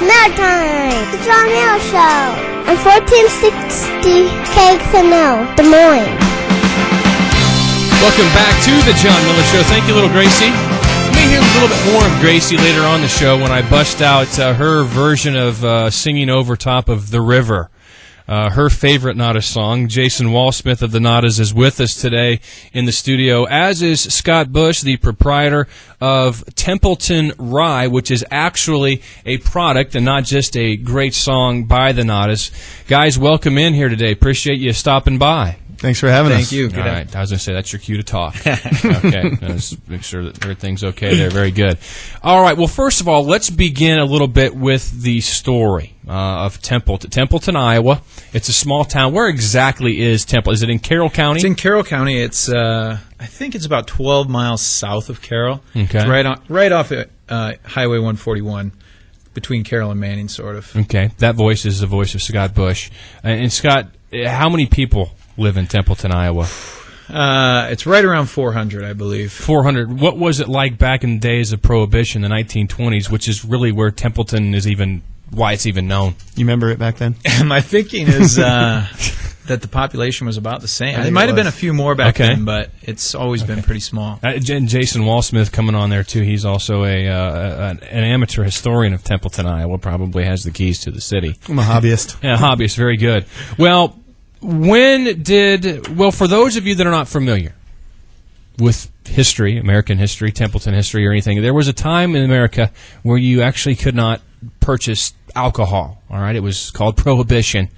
Miller time. The Jon Miller Show on 1460 KXnO, Des Moines. Welcome back to the Jon Miller Show. Thank you, little Gracie. You may hear a little bit more of Gracie later on the show when I bust out her version of singing over top of The River. Her favorite Nada song. Jason Walsmith of the Nadas is with us today in the studio, as is Scott Bush, the proprietor of Templeton Rye, which is actually a product and not just a great song by the Nadas. Guys, welcome in here today. Appreciate you stopping by. Thanks for having us. Thank you. All right. I was going to say, that's your cue to talk. Okay. Let's make sure that everything's okay there. Very good. All right. Well, first of all, let's begin a little bit with the story of Templeton, Iowa. It's a small town. Where exactly is Temple? Is it in Carroll County? It's in Carroll County. It's I think it's about 12 miles south of Carroll. Okay. It's right off at Highway 141. Between Carroll and Manning, sort of. Okay. That voice is the voice of Scott Bush. And Scott, how many people live in Templeton, Iowa? It's right around 400, I believe. 400. What was it like back in the days of Prohibition, the 1920s, which is really where Templeton is why it's even known? You remember it back then? My thinking is that the population was about the same. There might have been a few more back then, but it's always been pretty small. And Jason Walsmith coming on there, too. He's also an amateur historian of Templeton, Iowa, probably has the keys to the city. I'm a hobbyist. Yeah, hobbyist. Very good. Well, for those of you that are not familiar with history, American history, Templeton history, or anything, there was a time in America where you actually could not purchase alcohol. All right, it was called Prohibition.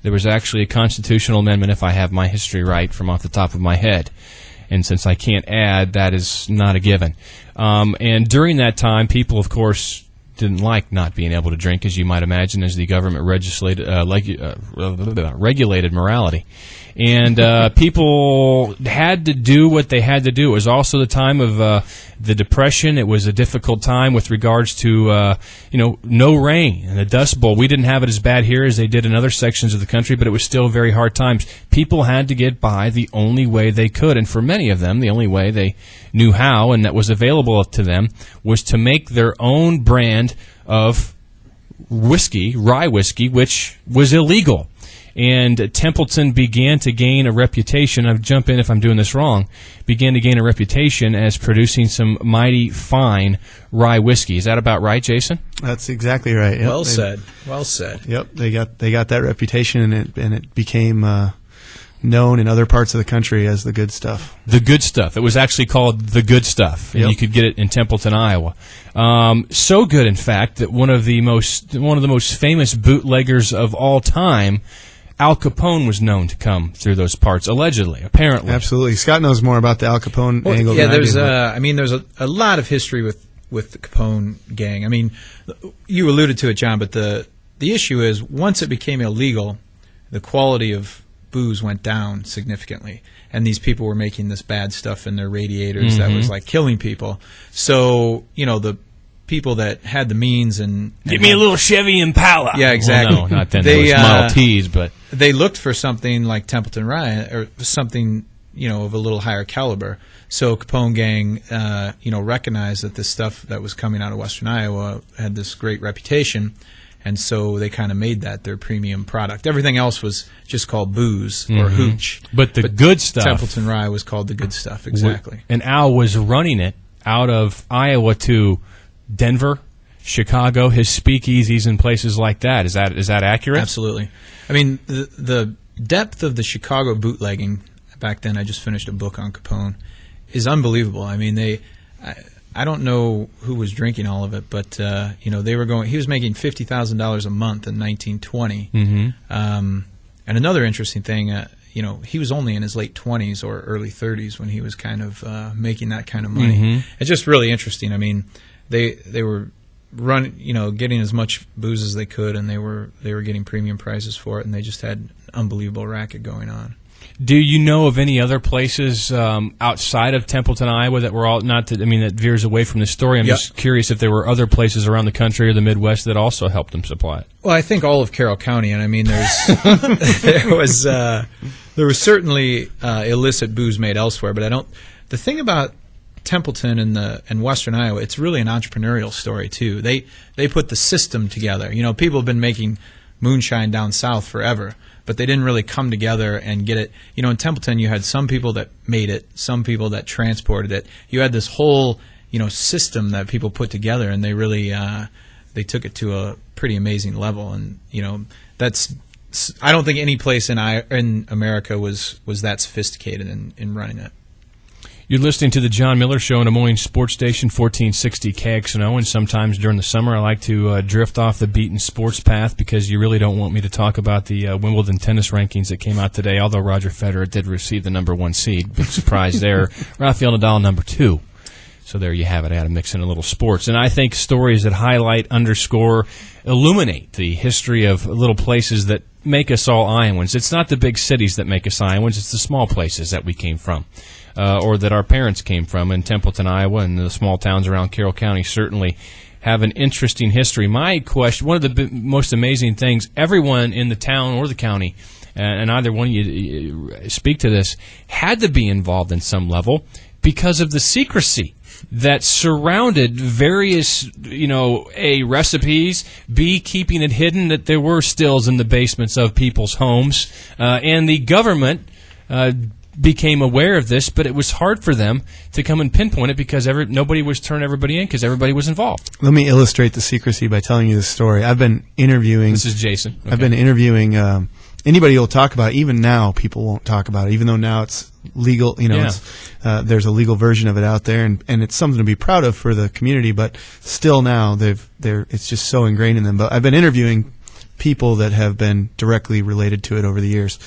There was actually a constitutional amendment, if I have my history right, from off the top of my head. And since I can't add, that is not a given. And during that time, people, of course, didn't like not being able to drink, as you might imagine, as the government regulated morality. And people had to do what they had to do. It was also the time of the Depression. It was a difficult time with regards to, no rain and the Dust Bowl. We didn't have it as bad here as they did in other sections of the country, but it was still very hard times. People had to get by the only way they could, and for many of them, the only way they knew how and that was available to them was to make their own brand of whiskey, rye whiskey, which was illegal. And Templeton began to gain a reputation, I'll jump in if I'm doing this wrong, began to gain a reputation as producing some mighty fine rye whiskey. Is that about right, Jason? That's exactly right. Yep. Well said. Well said. Yep, they got that reputation, and it became known in other parts of the country as the good stuff. The good stuff. It was actually called the good stuff, and you could get it in Templeton, Iowa. So good, in fact, that one of the most famous bootleggers of all time, Al Copone, was known to come through those parts, allegedly, apparently. Absolutely. Scott knows more about the Al Copone angle than I do. There's a lot of history with the Copone gang. I mean, you alluded to it, John, but the issue is once it became illegal, the quality of booze went down significantly, and these people were making this bad stuff in their radiators that was like killing people. So, the people that had the means and give me a little Chevy Impala. Yeah, exactly. Well, no, not then. There was Model Ts, but they looked for something like Templeton Rye or something of a little higher caliber. So Copone gang, recognized that this stuff that was coming out of Western Iowa had this great reputation, and so they kind of made that their premium product. Everything else was just called booze or hooch, but good stuff. Templeton Rye was called the good stuff, exactly. And Al was running it out of Iowa to Denver, Chicago, his speakeasies and places like that. Is that accurate? Absolutely. I mean, the depth of the Chicago bootlegging back then, I just finished a book on Copone, is unbelievable. I mean, I don't know who was drinking all of it, but they were going. He was making $50,000 a month in 1920. And another interesting thing, he was only in his late 20s or early 30s when he was kind of making that kind of money. It's just really interesting. I mean, they were getting as much booze as they could, and they were getting premium prices for it, and they just had an unbelievable racket going on. Do you know of any other places outside of Templeton, Iowa, that were all that veers away from the story? I'm just curious if there were other places around the country or the Midwest that also helped them supply it. Well, I think all of Carroll County, and I mean, there was certainly illicit booze made elsewhere, but the thing about Templeton and Western Iowa, it's really an entrepreneurial story too. They put the system together. You know, people have been making moonshine down south forever, but they didn't really come together and get it. You know, in Templeton, you had some people that made it, some people that transported it. You had this whole, you know, system that people put together, and they really they took it to a pretty amazing level. And you know, I don't think any place in America was that sophisticated in running it. You're listening to the Jon Miller Show on Des Moines Sports Station, 1460 KXnO, and sometimes during the summer I like to drift off the beaten sports path because you really don't want me to talk about the Wimbledon tennis rankings that came out today, although Roger Federer did receive the #1 seed. Big surprise there. Rafael Nadal, #2. So there you have it. I had to mix in a little sports. And I think stories that highlight, underscore, illuminate the history of little places that make us all Iowans. It's not the big cities that make us Iowans. It's the small places that we came from. Or that our parents came from in Templeton, Iowa, and the small towns around Carroll County certainly have an interesting history. My question, one of the most amazing things, everyone in the town or the county, and either one of you speak to this, had to be involved in some level because of the secrecy that surrounded various, you know, A, recipes, B, keeping it hidden that there were stills in the basements of people's homes, and the government became aware of this, but it was hard for them to come and pinpoint it because nobody was turning everybody in because everybody was involved. Let me illustrate the secrecy by telling you this story. I've been interviewing. This is Jason. Okay. I've been interviewing anybody who will talk about it. Even now, people won't talk about it, even though now it's legal. You know, there's a legal version of it out there, and it's something to be proud of for the community. But still, now it's just so ingrained in them. But I've been interviewing people that have been directly related to it over the years.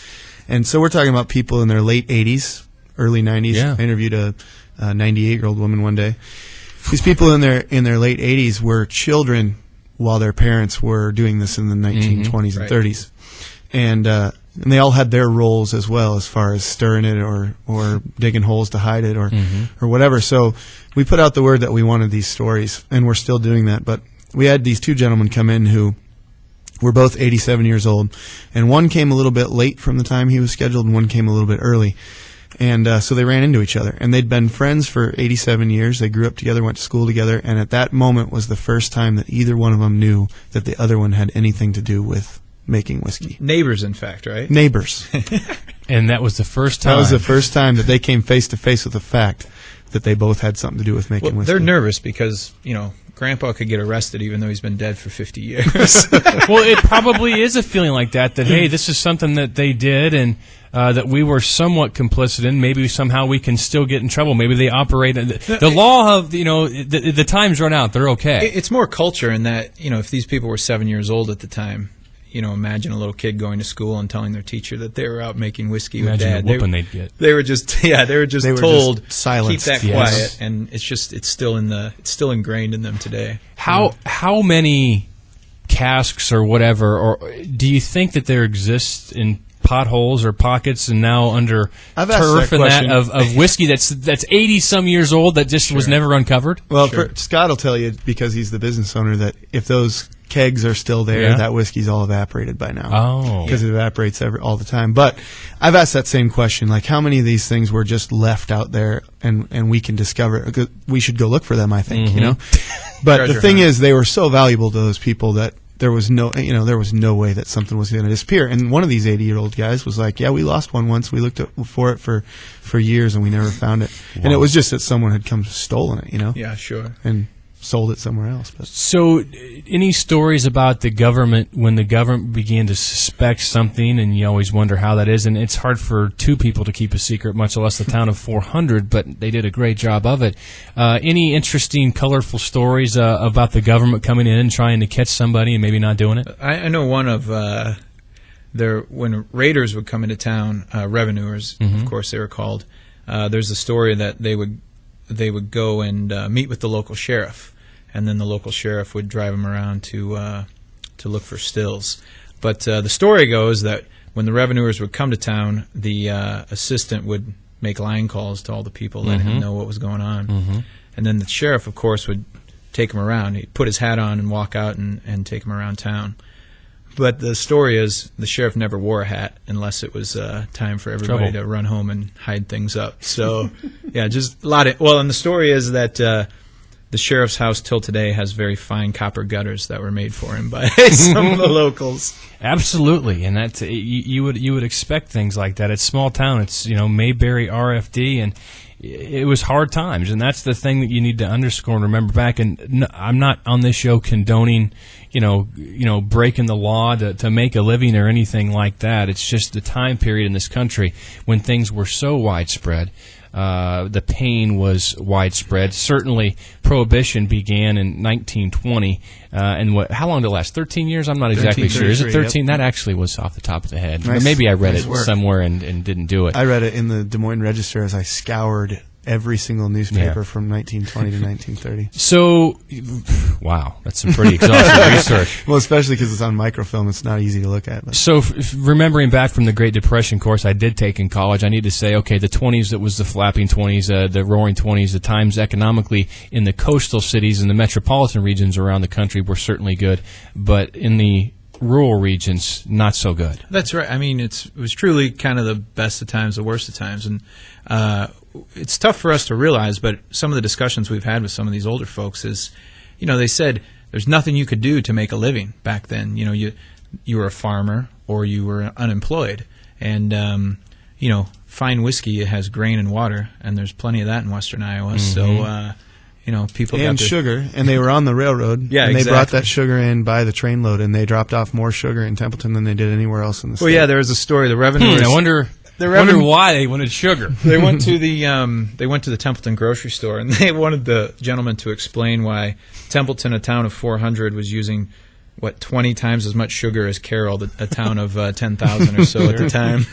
And so we're talking about people in their late 80s, early 90s. Yeah. I interviewed a 98-year-old woman one day. These people in their late 80s were children while their parents were doing this in the 1920s and 30s. And they all had their roles as well, as far as stirring it or digging holes to hide it or whatever. So we put out the word that we wanted these stories, and we're still doing that. But we had these two gentlemen come in who were both 87 years old, and one came a little bit late from the time he was scheduled, and one came a little bit early. And so they ran into each other, and they'd been friends for 87 years. They grew up together, went to school together, and at that moment was the first time that either one of them knew that the other one had anything to do with making whiskey. Neighbors, in fact, right? Neighbors. And that was the first time. That was the first time that they came face to face with the fact that they both had something to do with making whiskey. They're nervous because, you know, Grandpa could get arrested even though he's been dead for 50 years. Well, it probably is a feeling like that, hey, this is something that they did and that we were somewhat complicit in. Maybe somehow we can still get in trouble. Maybe they operate. The law of, you know, the time's run out. They're okay. It's more culture in that, you know, if these people were 7 years old at the time, you know, imagine a little kid going to school and telling their teacher that they were out making whiskey with Dad. The whooping they'd get. They were just told just silenced. Keep that quiet, and it's still ingrained in them today. How many casks or whatever, or do you think that there exists in potholes or pockets and now under turf and that of whiskey that's 80 some years old that just was never uncovered? Well, Scott will tell you, because he's the business owner, that if those kegs are still there, that whiskey's all evaporated by now. Oh. Because it evaporates all the time. But I've asked that same question, like how many of these things were just left out there and we can discover? We should go look for them, I think, you know? But the thing is, they were so valuable to those people that there was no way that something was going to disappear. And one of these 80-year-old guys was like, yeah, we lost one once. We looked for it for years and we never found it. Wow. And it was just that someone had come stolen it, you know? Yeah, sure. And sold it somewhere else. But. So any stories about the government, when the government began to suspect something, and you always wonder how that is, and it's hard for two people to keep a secret, much less the town of 400, but they did a great job of it. Any interesting, colorful stories about the government coming in and trying to catch somebody and maybe not doing it? I know one of when raiders would come into town, revenuers, of course they were called, there's a story that they would go and meet with the local sheriff, and then the local sheriff would drive them around to look for stills. But the story goes that when the revenuers would come to town, the assistant would make line calls to all the people, letting him know what was going on. And then the sheriff, of course, would take him around. He'd put his hat on and walk out and take him around town. But the story is the sheriff never wore a hat unless it was time for everybody to run home and hide things up. So, yeah, just a lot of... Well, and the story is that the sheriff's house till today has very fine copper gutters that were made for him by some of the locals. Absolutely, and that's you would expect things like that. It's small town. It's Mayberry RFD, and it was hard times, and that's the thing that you need to underscore and remember back. And I'm not on this show condoning breaking the law to make a living or anything like that. It's just the time period in this country when things were so widespread. The pain was widespread. Certainly, Prohibition began in 1920, and how long did it last? 13 years? I'm not exactly sure. Is it 13? Yep. That actually was off the top of the head. Nice, maybe I read it somewhere and didn't do it. I read it in the Des Moines Register as I scoured every single newspaper from 1920 to 1930. So, wow, that's some pretty exhaustive research. Well, especially because it's on microfilm, it's not easy to look at. But. So, remembering back from the Great Depression course I did take in college, I need to say, okay, the 20s, that was the flapping 20s, the roaring 20s, the times economically in the coastal cities and the metropolitan regions around the country were certainly good, but in the rural regions, not so good. That's right. I mean, it was truly kind of the best of times, the worst of times, and it's tough for us to realize, but some of the discussions we've had with some of these older folks is, they said there's nothing you could do to make a living back then. You were a farmer or you were unemployed, and fine whiskey has grain and water, and there's plenty of that in western Iowa. So. People and got sugar, and they were on the railroad. Yeah, and they exactly. brought that sugar in by the trainload, and they dropped off more sugar in Templeton than they did anywhere else in the state. Well, yeah, there was a story. The revenue. I wonder why they wanted sugar. They went to the Templeton grocery store, and they wanted the gentleman to explain why Templeton, a town of 400, was using 20 times as much sugar as Carroll, a town of 10,000 or so at the time.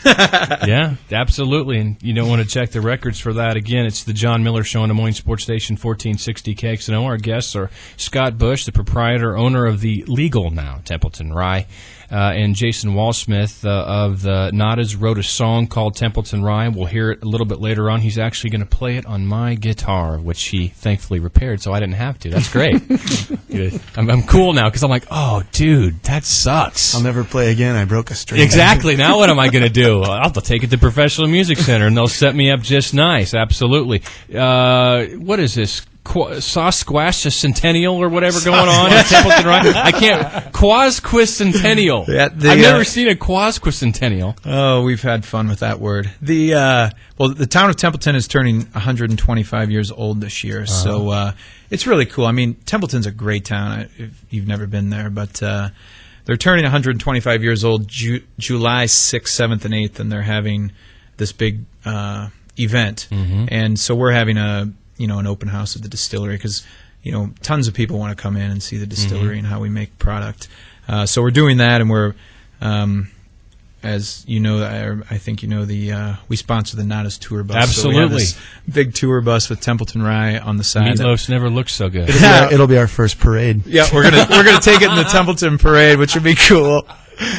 Yeah, absolutely. And you don't want to check the records for that. Again, it's the Jon Miller Show on Des Moines Sports Station 1460 KXnO. Our guests are Scott Bush, the proprietor, owner of the legal now Templeton Rye, and Jason Walsmith of the Nadas wrote a song called Templeton Rye. We'll hear it a little bit later on. He's actually going to play it on my guitar, which he thankfully repaired, so I didn't have to. That's great. I'm cool now because I'm like, oh, dude, that sucks. I'll never play again. I broke a string. Exactly. Now what am I going to do? I'll take it to Professional Music Center, and they'll set me up just nice. Absolutely. What is this? Squasquicentennial or whatever going on in Templeton Rye? I can't. Quasquicentennial. Yeah, I've never seen a quasquicentennial. Oh, we've had fun with that word. The town of Templeton is turning 125 years old this year, so it's really cool. I mean, Templeton's a great town. If you've never been there, but they're turning 125 years old July 6th, 7th, and 8th, and they're having this big event. And so we're having an open house at the distillery because, tons of people want to come in and see the distillery and how we make product. So we're doing that, and we're, as you know, I think we sponsor the Nadas tour bus. Absolutely. So we have this big tour bus with Templeton Rye on the side. Meatloaf's never looked so good. It'll be our first parade. Yeah, we're gonna take it in the Templeton parade, which would be cool.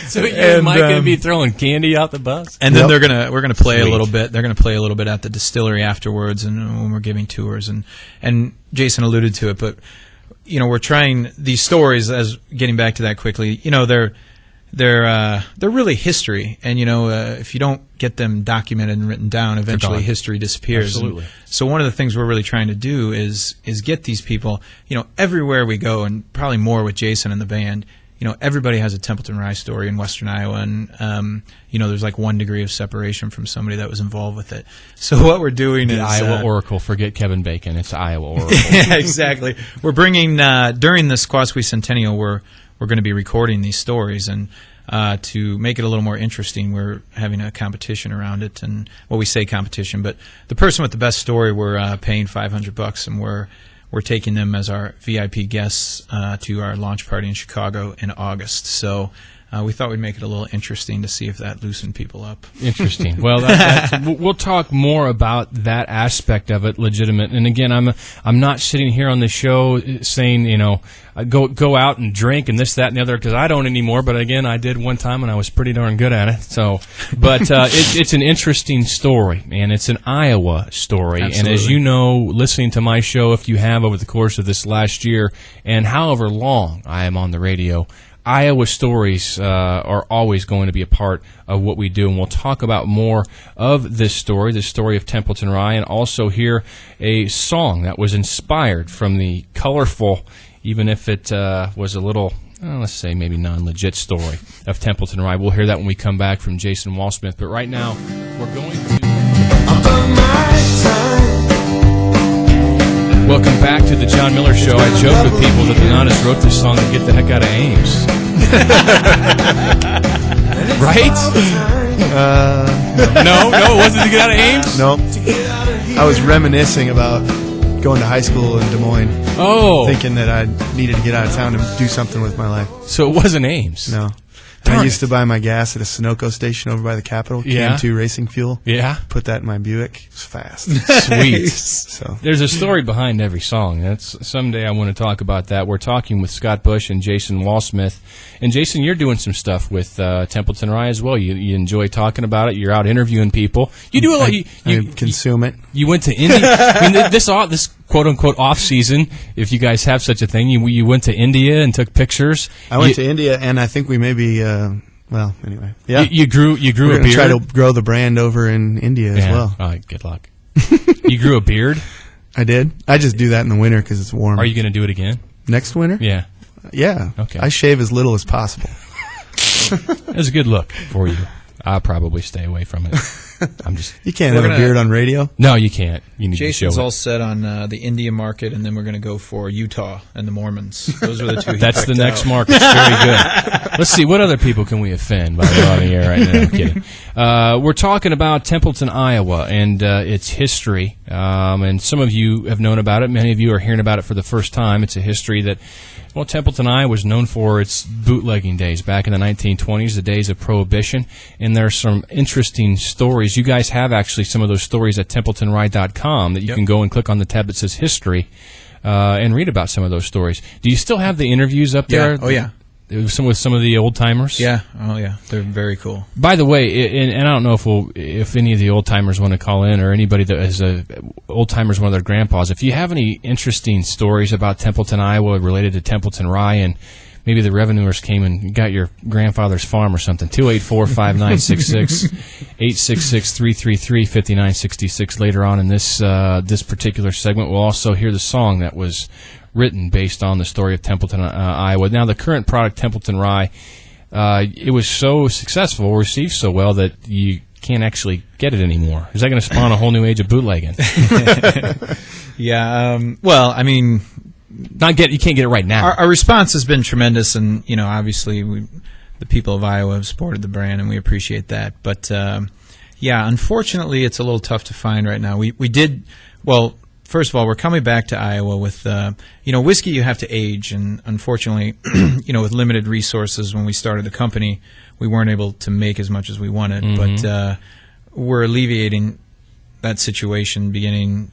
So you and Mike going to be throwing candy out the bus, and then we're gonna play a little bit. They're gonna play a little bit at the distillery afterwards, and when we're giving tours. And Jason alluded to it, but we're trying these stories. As getting back to that quickly, they're really history, and if you don't get them documented and written down, eventually history disappears. Absolutely. So one of the things we're really trying to do is get these people. Everywhere we go, and probably more with Jason and the band. Everybody has a Templeton Rye story in western Iowa, and there's like 1 degree of separation from somebody that was involved with it. So what we're doing is Iowa Oracle. Forget Kevin Bacon. It's Iowa Oracle. Yeah, exactly. We're bringing during this Quasquicentennial, we're going to be recording these stories, and to make it a little more interesting, we're having a competition around it. And we say competition, but the person with the best story, we're paying $500, and we're taking them as our VIP guests to our launch party in Chicago in August. So we thought we'd make it a little interesting to see if that loosened people up. Interesting. Well, we'll talk more about that aspect of it, legitimate. And again, I'm not sitting here on the show saying, go out and drink and this, that, and the other, because I don't anymore. But again, I did one time, and I was pretty darn good at it. So, but it's an interesting story, and it's an Iowa story. Absolutely. And as you know, listening to my show, if you have over the course of this last year, and however long I am on the radio, Iowa stories are always going to be a part of what we do, and we'll talk about more of this story of Templeton Rye, and also hear a song that was inspired from the colorful, even if it was a little, let's say maybe non-legit story of Templeton Rye. We'll hear that when we come back from Jason Walsmith. But right now, we're going to... Welcome back to the Jon Miller Show. I joke with people that the Honest wrote this song to get the heck out of Ames. Right? No, it wasn't to get out of Ames? Nope. I was reminiscing about going to high school in Des Moines. Oh. Thinking that I needed to get out of town and do something with my life. So it wasn't Ames? No. I used to buy my gas at a Sunoco station over by the Capitol, KM2 Racing Fuel. Yeah. Put that in my Buick. It was fast. Sweet. So there's a story behind every song. That's someday I want to talk about that. We're talking with Scott Bush and Jason Walsmith. And Jason, you're doing some stuff with Templeton Rye as well. You enjoy talking about it. You're out interviewing people. You do a lot. I consume it. You went to India. I mean, this quote unquote off season, if you guys have such a thing, you went to India and took pictures. I went to India, and I think we maybe. Well, anyway, yeah. You grew a beard. Try to grow the brand over in India as well. All right, good luck. You grew a beard. I did. I just do that in the winter because it's warm. Are you going to do it again next winter? Yeah. Yeah. Okay. I shave as little as possible. That's a good look for you. I'll probably stay away from it. You can't have a beard on radio. No, you can't. You need Jason's to show all it. set on the India market, and then we're going to go for Utah and the Mormons. Those are the two. That's the next market. Very good. Let's see, what other people can we offend by the on the air right now? I'm kidding. We're talking about Templeton, Iowa, and its history. And some of you have known about it. Many of you are hearing about it for the first time. It's a history that, well, Templeton, Iowa was known for its bootlegging days back in the 1920s, the days of Prohibition. And there are some interesting stories. You guys have actually some of those stories at TempletonRye.com that you can go and click on the tab that says History and read about some of those stories. Do you still have the interviews up there? Oh, yeah. With some of the old timers? Yeah. Oh, yeah. They're very cool. By the way, and I don't know if any of the old timers want to call in, or anybody that is old timers, one of their grandpas. If you have any interesting stories about Templeton, Iowa, related to Templeton Rye, and maybe the revenuers came and got your grandfather's farm or something. 284-5966, 866-333-5966. Later on in this particular segment, we'll also hear the song that was written based on the story of Templeton, Iowa. Now, the current product, Templeton Rye, it was so successful, received so well that you can't actually get it anymore. Is that going to spawn a whole new age of bootlegging? Yeah. Well, I mean, you can't get it right now. Our response has been tremendous, and obviously the people of Iowa have supported the brand, and we appreciate that. But yeah, unfortunately, it's a little tough to find right now. We did well. First of all, we're coming back to Iowa with, whiskey you have to age, and unfortunately, with limited resources when we started the company, we weren't able to make as much as we wanted. Mm-hmm. But we're alleviating that situation beginning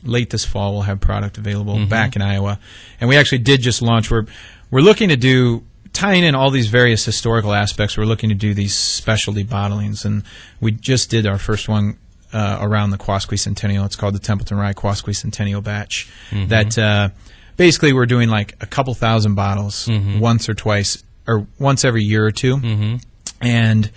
late this fall. We'll have product available back in Iowa. And we actually did just launch. We're looking to do, tying in all these various historical aspects, we're looking to do these specialty bottlings. And we just did our first one around the Quasqui Centennial. It's called the Templeton Rye Quasqui Centennial Batch. Mm-hmm. That basically we're doing like a couple thousand bottles once or twice, or once every year or two. Mm-hmm. And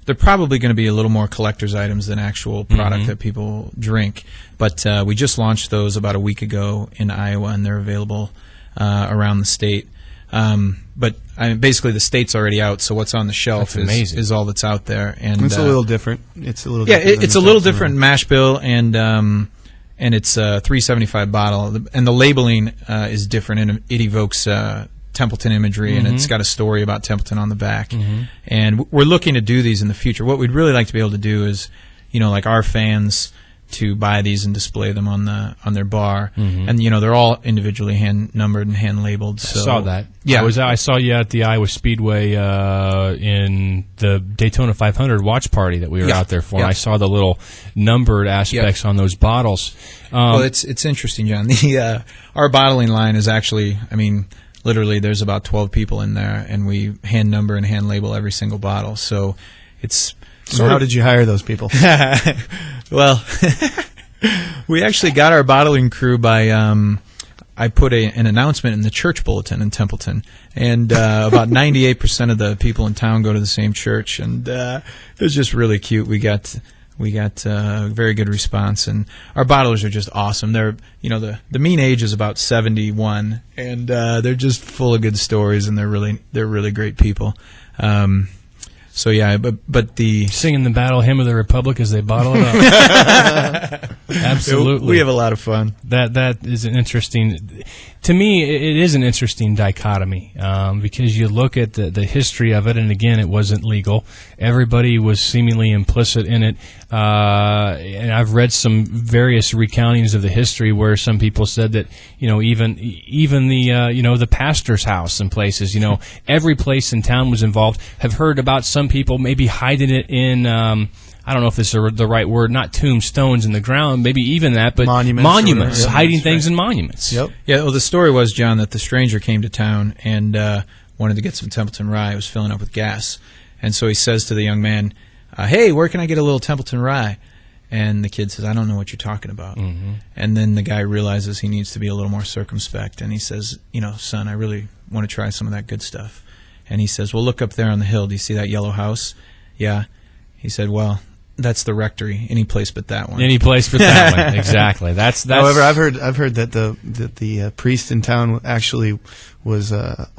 they're probably going to be a little more collector's items than actual product that people drink. But we just launched those about a week ago in Iowa, and they're available around the state. But basically the state's already out, so what's on the shelf is all that's out there. And it's a little different. It's a little it's a little different mash bill, and it's a $3.75 bottle, and the labeling is different, and it evokes Templeton imagery, and it's got a story about Templeton on the back. And we're looking to do these in the future. What we'd really like to be able to do is, like our fans, to buy these and display them on their bar, and they're all individually hand numbered and hand labeled. So I saw that. Yeah, I saw you at the Iowa Speedway in the Daytona 500 watch party that we were out there for. And I saw the little numbered aspects on those bottles. Well, it's interesting, John. Our bottling line is actually, literally, there's about 12 people in there, and we hand number and hand label every single bottle. So it's. So how did you hire those people? Well, we actually got our bottling crew by I put an announcement in the church bulletin in Templeton, and about 98% of the people in town go to the same church, and it was just really cute. We got a very good response, and our bottlers are just awesome. They're, the mean age is about 71, and they're just full of good stories, and they're really great people. So yeah, but the singing the battle hymn of the Republic as they bottle it up. Absolutely, we have a lot of fun. That is an interesting. To me, it is an interesting dichotomy because you look at the history of it, and again, it wasn't legal. Everybody was seemingly implicit in it, and I've read some various recountings of the history where some people said that even the the pastor's house and places, every place in town was involved. Have heard about some people maybe hiding it in. I don't know if this is the right word, not tombstones in the ground, maybe even that, but monuments hiding things in monuments. Yep. Yeah, well, the story was, John, that the stranger came to town and wanted to get some Templeton Rye. He was filling up with gas. And so he says to the young man, hey, where can I get a little Templeton Rye? And the kid says, I don't know what you're talking about. Mm-hmm. And then the guy realizes he needs to be a little more circumspect. And he says, son, I really want to try some of that good stuff. And he says, well, look up there on the hill. Do you see that yellow house? Yeah. He said, well, that's the rectory. Any place but that one. Any place but that one. Exactly. That's. However, I've heard that the priest in town actually was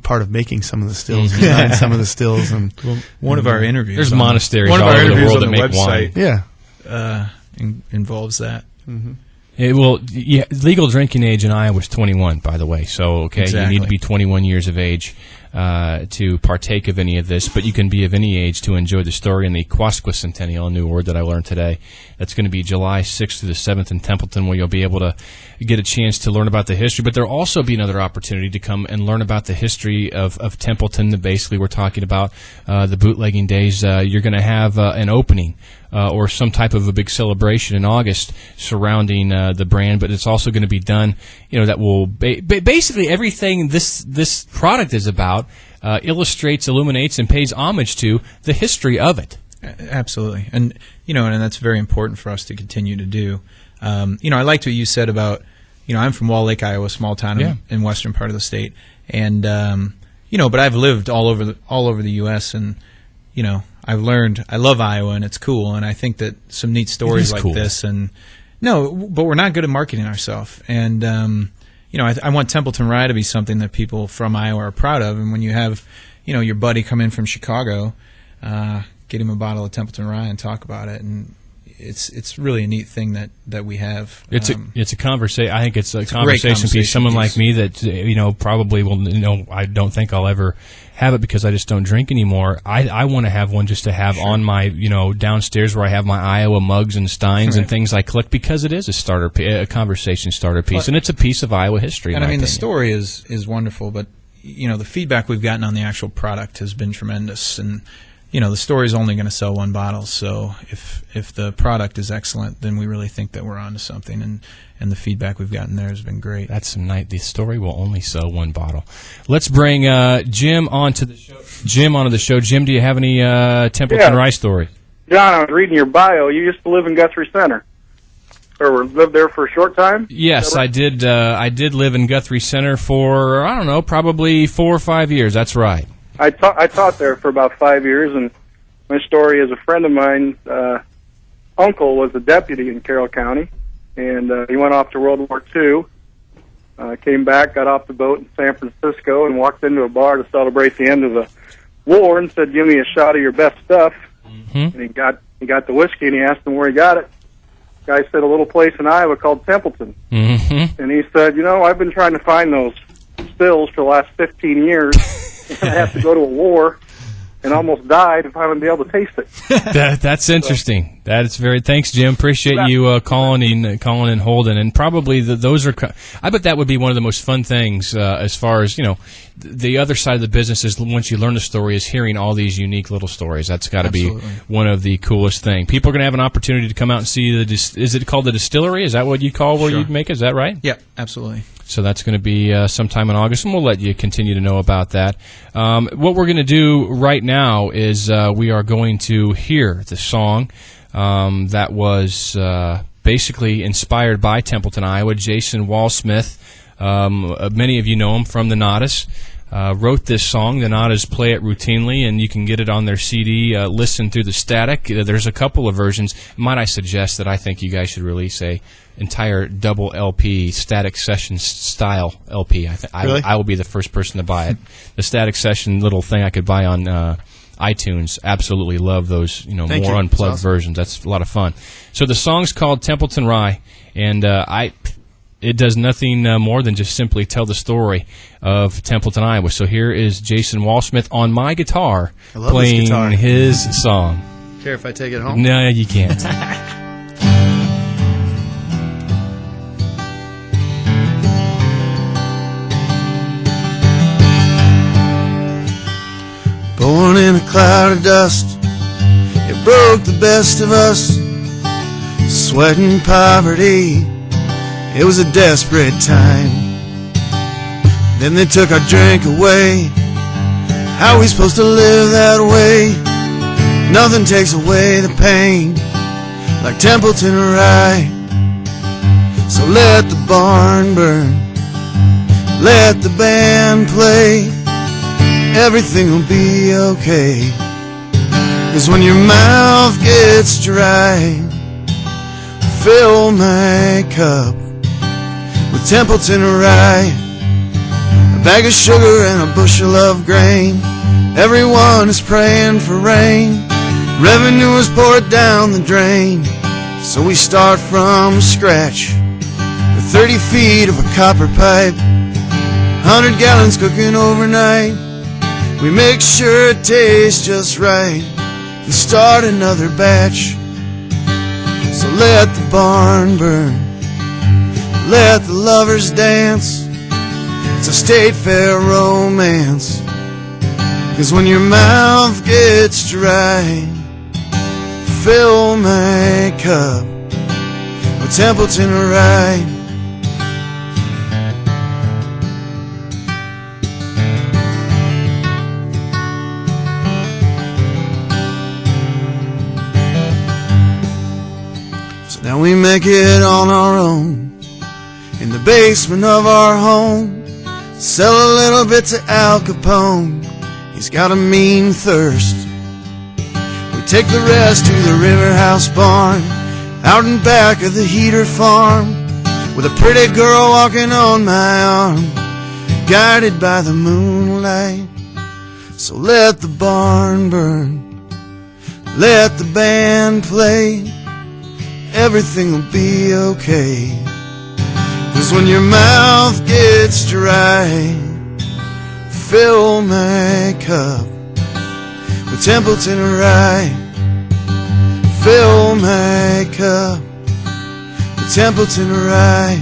part of making some of the stills, behind some of the stills, and one of our interviews. There's monasteries all over the world that on the make website, wine. Yeah, involves that. Mm-hmm. Legal drinking age in Iowa is 21, by the way. So, Exactly. You need to be 21 years of age to partake of any of this, but you can be of any age to enjoy the story in the Quasquicentennial, a new word that I learned today. That's going to be July 6th through the 7th in Templeton, where you'll be able to get a chance to learn about the history, but there'll also be another opportunity to come and learn about the history of Templeton. Basically, we're talking about the bootlegging days. You're going to have an opening or some type of a big celebration in August surrounding the brand, but it's also going to be done, that will basically everything this product is about illustrates, illuminates, and pays homage to the history of it. Absolutely, and and that's very important for us to continue to do. I liked what you said about, I'm from Wall Lake, Iowa, a small town in western part of the state, and but I've lived all over the U.S. and I've learned I love Iowa and it's cool, and I think that some neat stories like this, and but we're not good at marketing ourselves, and I want Templeton Rye to be something that people from Iowa are proud of, and when you have your buddy come in from Chicago, get him a bottle of Templeton Rye and talk about it, and it's really a neat thing that we have. It's a conversation. I think it's a conversation piece. Someone like me that probably will I don't think I'll ever have it because I just don't drink anymore. I want to have one just to have on my downstairs where I have my Iowa mugs and steins and things I collect, because it is a conversation starter piece, and it's a piece of Iowa history. And the story is wonderful, but the feedback we've gotten on the actual product has been tremendous, and the story's only going to sell one bottle, so if the product is excellent, then we really think that we're onto something, and the feedback we've gotten there has been great. That's some night. The story will only sell one bottle. Let's bring Jim onto the show. Jim, do you have any Templeton Rye stories? John, I was reading your bio. You used to live in Guthrie Center, or lived there for a short time? Yes, I did. I did live in Guthrie Center for, I don't know, probably 4 or 5 years. That's right. I taught there for about 5 years, and my story is a friend of mine, uncle was a deputy in Carroll County, and he went off to World War II, came back, got off the boat in San Francisco, and walked into a bar to celebrate the end of the war, and said, "Give me a shot of your best stuff." Mm-hmm. And he got the whiskey, and he asked him where he got it. The guy said a little place in Iowa called Templeton. Mm-hmm. And he said, I've been trying to find those stills for the last 15 years. I have to go to a war and almost died if I wouldn't be able to taste it. That's interesting. That's very. Thanks, Jim. Appreciate you calling and holding. And probably those are. I bet that would be one of the most fun things as far as the other side of the business is once you learn the story is hearing all these unique little stories. That's got to be one of the coolest things. People are going to have an opportunity to come out and see is it called the distillery? Is that what you call where you make it? Is that right? Yeah, absolutely. So that's going to be sometime in August, and we'll let you continue to know about that. What we're going to do right now is we are going to hear the song that was basically inspired by Templeton, Iowa. Jason Walsmith Many of you know him from the Nadas. Wrote this song. The Nadas play it routinely, and you can get it on their CD. Listen through the static. There's a couple of versions. Might I suggest that I think you guys should release a entire double LP, static session style LP. Really? I will be the first person to buy it. The static session little thing I could buy on iTunes. Absolutely love those. Thank more you. unplugged That's awesome. versions. That's a lot of fun. So the song's called Templeton Rye, and it does nothing more than just simply tell the story of Templeton, Iowa. So here is Jason Walsmith on my guitar I love this playing guitar. his song. Care if I take it home? No, you can't. Born in a cloud of dust, it broke the best of us. Sweat and poverty, it was a desperate time. Then they took our drink away. How are we supposed to live that way? Nothing takes away the pain like Templeton Rye. So let the barn burn, let the band play. Everything will be okay. 'Cause when your mouth gets dry, fill my cup with Templeton Rye. A bag of sugar and a bushel of grain. Everyone is praying for rain. Revenue is poured down the drain. So we start from scratch with 30 feet of a copper pipe, 100 gallons cooking overnight. We make sure it tastes just right and start another batch. So let the barn burn, let the lovers dance. It's a state fair romance. 'Cause when your mouth gets dry, fill my cup with Templeton Rye. Now we make it on our own in the basement of our home. Sell a little bit to Al Copone. He's got a mean thirst. We take the rest to the River House barn out in back of the Heater farm, with a pretty girl walking on my arm, guided by the moonlight. So let the barn burn, let the band play. Everything will be okay. 'Cause when your mouth gets dry, fill my cup with Templeton Rye. Fill my cup with Templeton Rye.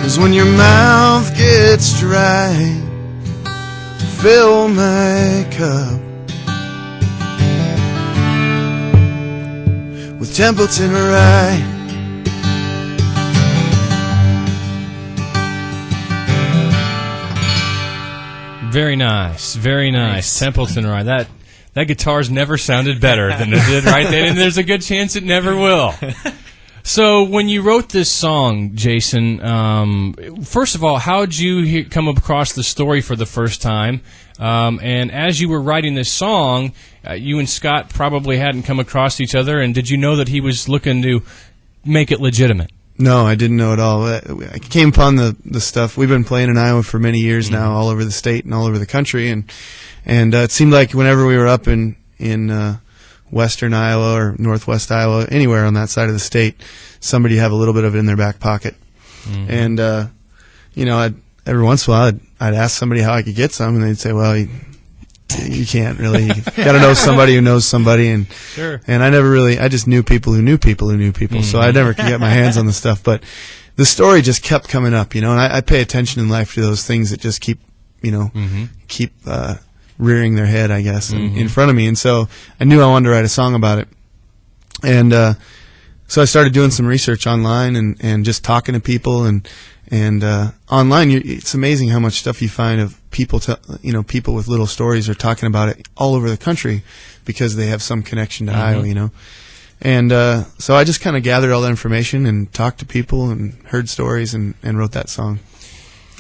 'Cause when your mouth gets dry, fill my cup with Templeton Rye. Very nice, very nice. Templeton Rye. That guitar's never sounded better than it did right then, and there's a good chance it never will. So when you wrote this song, Jason, first of all, how did you come across the story for the first time? And as you were writing this song, you and Scott probably hadn't come across each other, and did you know that he was looking to make it legitimate? No, I didn't know at all. I came upon the stuff. We've been playing in Iowa for many years now, all over the state and all over the country, and it seemed like whenever we were up in western Iowa or northwest Iowa, anywhere on that side of the state, somebody would have a little bit of it in their back pocket. And every once in a while, I'd ask somebody how I could get some, and they'd say, "Well, you can't really. You got to know somebody who knows somebody." And Sure. And I just knew people who knew people who knew people. So I never could get my hands on the stuff. But the story just kept coming up, and I pay attention in life to those things that just keep rearing their head, I guess, in front of me. And so I knew I wanted to write a song about it. And so I started doing some research online and just talking to people and online. It's amazing how much stuff you find of people. People with little stories are talking about it all over the country because they have some connection to Iowa. And so I just kind of gathered all that information and talked to people and heard stories and wrote that song.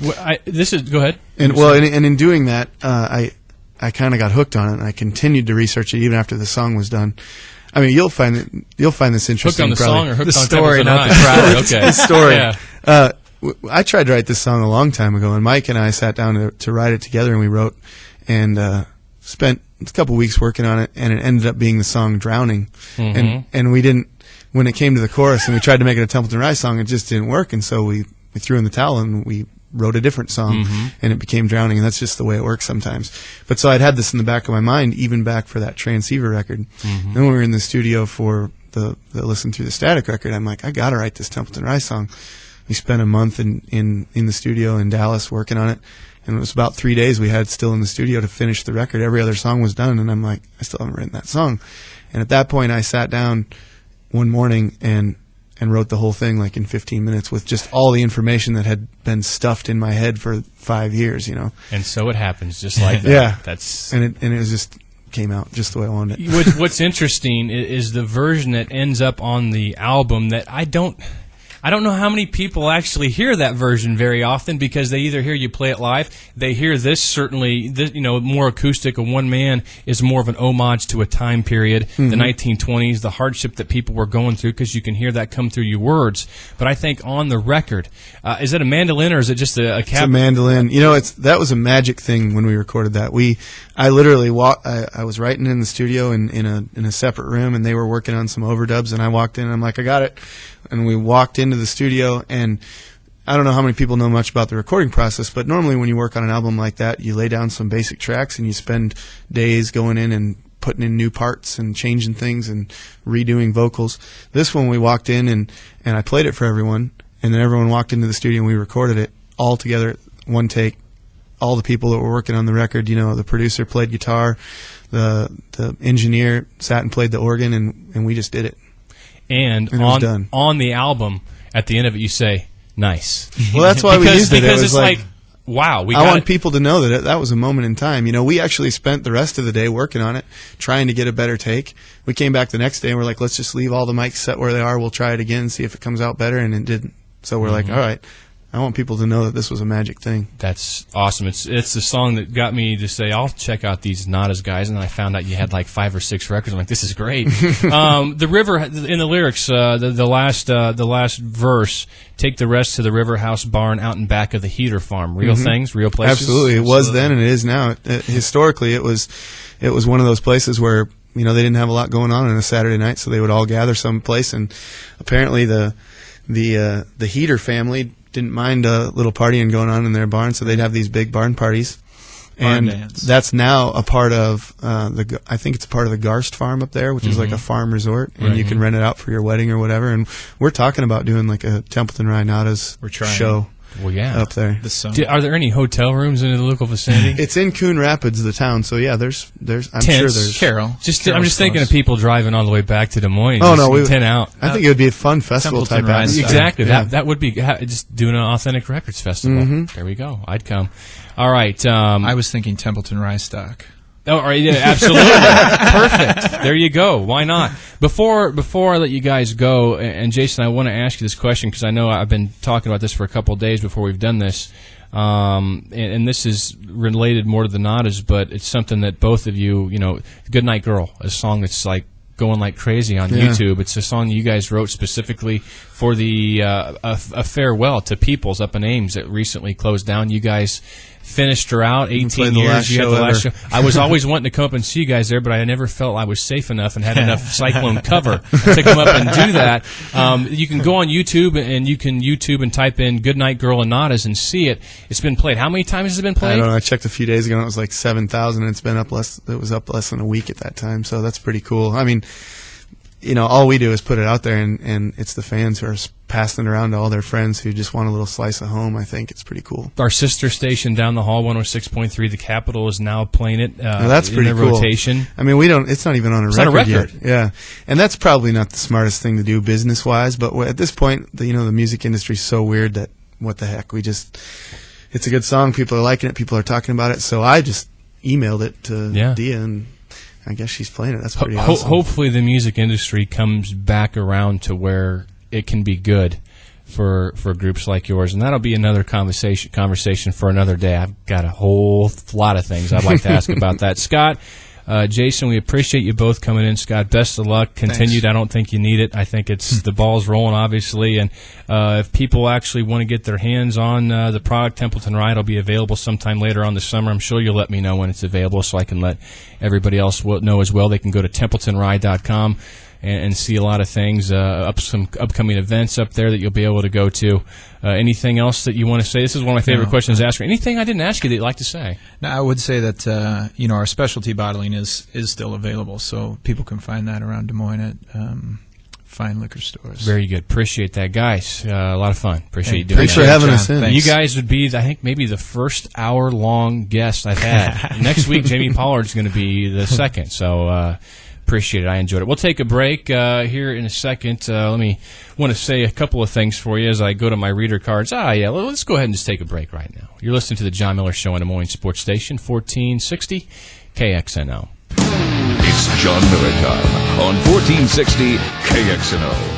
Well, go ahead. And in doing that, I kind of got hooked on it, and I continued to research it even after the song was done. I mean, you'll find this interesting. Hooked on the song or hooked the on story, Templeton not Rye? the crowd. Okay. The story. Yeah. I tried to write this song a long time ago, and Mike and I sat down to write it together, and we wrote and spent a couple weeks working on it, and it ended up being the song "Drowning." And we didn't. When it came to the chorus, and we tried to make it a Templeton Rye song, it just didn't work, and so we threw in the towel and we wrote a different song, and it became "Drowning," and that's just the way it works sometimes. But so I'd had this in the back of my mind, even back for that Transceiver record. Then when we were in the studio for the Listen Through the Static record, I'm like, I gotta write this Templeton Rye song. We spent a month in the studio in Dallas working on it, and it was about 3 days we had still in the studio to finish the record. Every other song was done, and I'm like, I still haven't written that song. And at that point, I sat down one morning and wrote the whole thing like in 15 minutes with just all the information that had been stuffed in my head for 5 years, And so it happens, just like that. Yeah. That's and it was just came out just the way I wanted it. What's interesting is the version that ends up on the album that I don't know how many people actually hear that version very often, because they either hear you play it live, they hear this certainly, more acoustic. A one man is more of an homage to a time period, the 1920s, the hardship that people were going through, because you can hear that come through your words. But I think on the record, is it a mandolin or is it just a cap? It's a mandolin. That was a magic thing when we recorded that. I literally I was writing in the studio in a separate room, and they were working on some overdubs, and I walked in and I'm like, I got it. And we walked into the studio, and I don't know how many people know much about the recording process, but normally when you work on an album like that, you lay down some basic tracks and you spend days going in and putting in new parts and changing things and redoing vocals. This one we walked in and I played it for everyone, and then everyone walked into the studio and we recorded it all together, one take. All the people that were working on the record, the producer played guitar, the engineer sat and played the organ, and we just did it. And it was done. On the album, at the end of it, you say, "Nice." Well, that's why we used it. Because it was it's like, wow. I want people to know that that was a moment in time. We actually spent the rest of the day working on it, trying to get a better take. We came back the next day and we're like, let's just leave all the mics set where they are. We'll try it again, see if it comes out better, and it didn't. So we're like, all right. I want people to know that this was a magic thing. That's awesome. It's the song that got me to say, I'll check out these Nadas guys, and then I found out you had like 5 or 6 records. I'm like, this is great. The river in the lyrics, the last verse, take the rest to the river house barn out in back of the heater farm. Real things, real places. Absolutely, it was then and it is now. Historically, it was one of those places where they didn't have a lot going on a Saturday night, so they would all gather someplace, and apparently the Heater family didn't mind a little partying going on in their barn, so they'd have these big barn parties. And that's now a part of I think it's a part of the Garst farm up there, which is like a farm resort, and you can rent it out for your wedding or whatever. And we're talking about doing like a Templeton Rye Nadas show. Well, yeah, up there. Are there any hotel rooms in the local vicinity? It's in Coon Rapids, the town. So yeah, there's. I'm sure there's. Carol. I'm just thinking of people driving all the way back to Des Moines. Oh no, tent out. I think it would be a fun festival type atmosphere. Exactly. Yeah. That would be just doing an authentic records festival. There we go. I'd come. All right. I was thinking Templeton Rye stock. Oh, right, yeah, absolutely. Perfect. There you go. Why not? Before I let you guys go, and Jason, I want to ask you this question because I know I've been talking about this for a couple of days before we've done this, and this is related more to the Nadas, but it's something that both of you, Good Night Girl, a song that's like going like crazy on YouTube. It's a song you guys wrote specifically for the a farewell to Peoples up in Ames that recently closed down. You guys finished her out, 18 years. You had the last show. I was always wanting to come up and see you guys there, but I never felt I was safe enough and had enough cyclone cover to come up and do that. You can go on YouTube and you can YouTube and type in Good Night Girl and Nadas and see it. It's been played. How many times has it been played? I don't know. I checked a few days ago and it was like 7,000. It's been up less. It was up less than a week at that time, so that's pretty cool. I mean, all we do is put it out there, and it's the fans who are passing it around to all their friends who just want a little slice of home. I think it's pretty cool. Our sister station down the hall, 106.3, the Capitol, is now playing it. That's pretty in cool. Rotation. I mean, it's not even on a record yet. Yeah, and that's probably not the smartest thing to do business-wise. But at this point, the music industry is so weird that what the heck? It's a good song. People are liking it. People are talking about it. So I just emailed it to Dia, and I guess she's playing it. That's pretty awesome. Hopefully the music industry comes back around to where it can be good for groups like yours, and that'll be another conversation for another day. I've got a whole lot of things I'd like to ask about that. Scott, Jason, we appreciate you both coming in. Scott, best of luck. Continued. Thanks. I don't think you need it. I think it's the ball's rolling, obviously, and if people actually want to get their hands on the product, Templeton Rye, it'll be available sometime later on this summer. I'm sure you'll let me know when it's available so I can let everybody else know as well. They can go to TempletonRye.com and see a lot of things, some upcoming events up there that you'll be able to go to. Anything else that you want to say? This is one of my favorite questions to ask. Anything I didn't ask you that you'd like to say? No, I would say that our specialty bottling is still available, so people can find that around Des Moines at fine liquor stores. Very good. Appreciate that, guys. A lot of fun. Appreciate you doing Thanks that. for having us in. Thanks. You guys would be, I think, maybe the first hour-long guest I've had. Next week, Jamie Pollard's going to be the second, so appreciate it. I enjoyed it. We'll take a break here in a second. Want to say a couple of things for you as I go to my reader cards. Let's go ahead and just take a break right now. You're listening to the Jon Miller Show on Des Moines Sports Station, 1460 KXnO. It's Jon Miller time on 1460 KXnO.